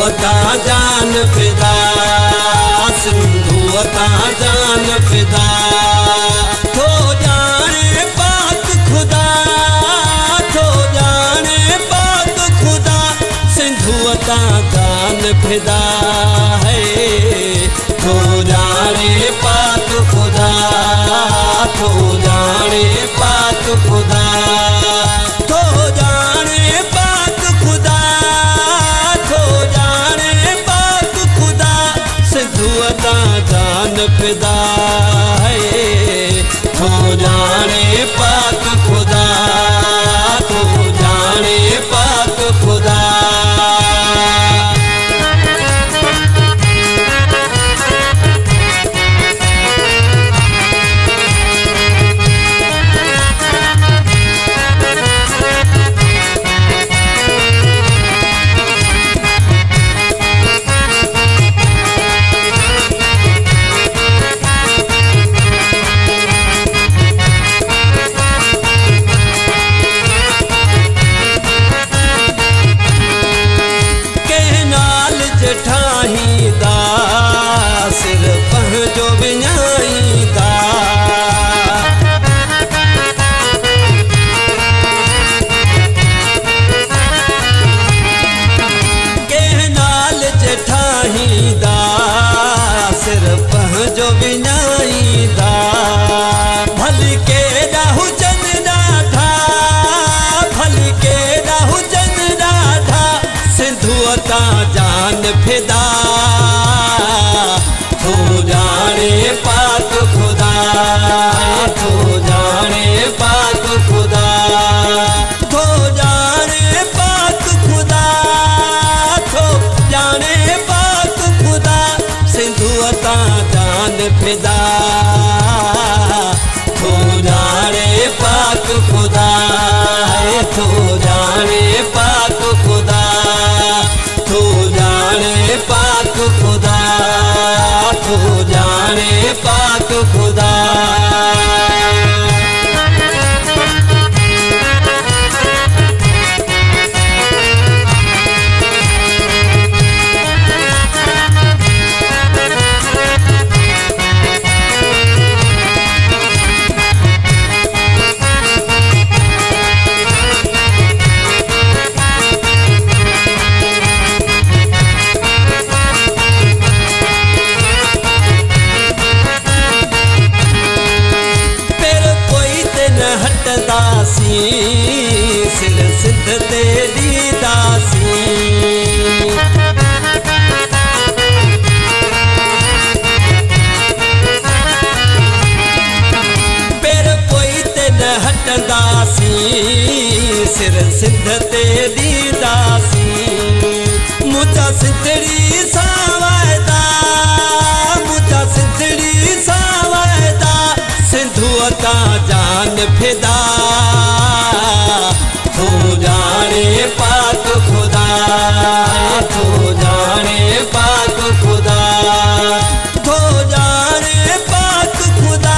सिंधुअता जान फिदा, सिंधुअता जान फिदा। थो जाने पाक खुदा, थो जाने पाक खुदा, सिंधुअता जान फिदा है। थो जाने पाक खुदा, थो जाने पाक खुदा, थो जाने पाक खुदा, थो जाने पाक खुदा, सिंधुअता जान फिदा है। थो जाने पाक खुदा, थो जाने पाक खुदा। ठाहीदा सिर पंहिंजो विञाईंदा, कंहिं नाल जे ठाहींदा सिर पंहिंजो विञाईंदा। भली केॾा हुजनि ॾाढा, भली केॾा हुजनि ॾाढा, सिंधुअता जान फिदा। थो जाने पाक खुदा, थो जाने पाक खुदा, थो जाने पाक खुदा, थो जाने पाक खुदा, सिंधुअता जान फिदा। थो जाने पाक खुदा, थो जाने पाक खुदा, थो जाने पाक खुदा, थो जाने पाक खुदा। सिर सिंध ते ॾींदासीं, पेर पोइ ते न हटंदासीं, सिर सिंध ते ॾींदासीं। मुंहिंजा सिंधड़ी सां वाइदा, मुंहिंजा सिंधड़ी सां वाइदा, सिंधुअता जान फिदा। थो जाने पाक खुदा, थो जाने पाक खुदा, थो जाने पाक खुदा,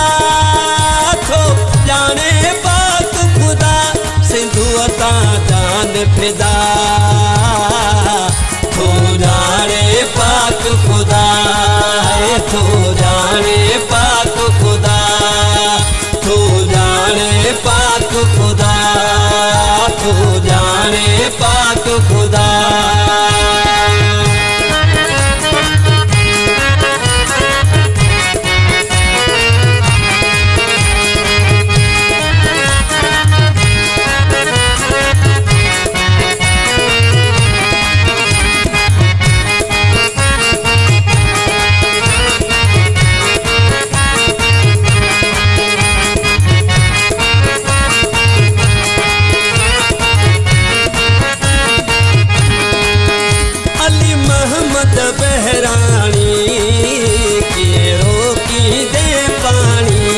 थो जाने पाक खुदा, सिंधुअता जान फिदा। थो जाने पाक खुदा, थो जाने पाक खुदा, थो जाने पाक खुदा, थो जाने पाक खुदा। बहरानी के रोकी दे पानी,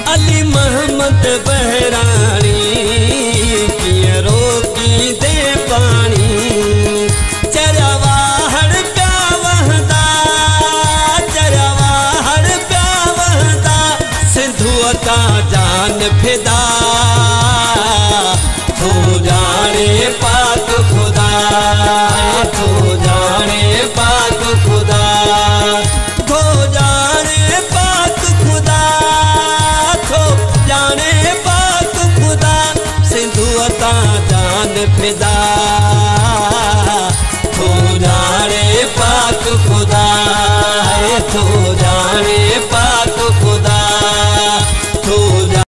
अली मोहम्मद बहरानी के रोकी दे पानी। चरवाहड़ प्या वहदा, चरवाहड़ प्या वहदा, सिंधुअता जा थो जाने पाक खुदा, थो जाने पाक खुदा, थो जाने पाक खुदा, सिंधु ता जान फिदा।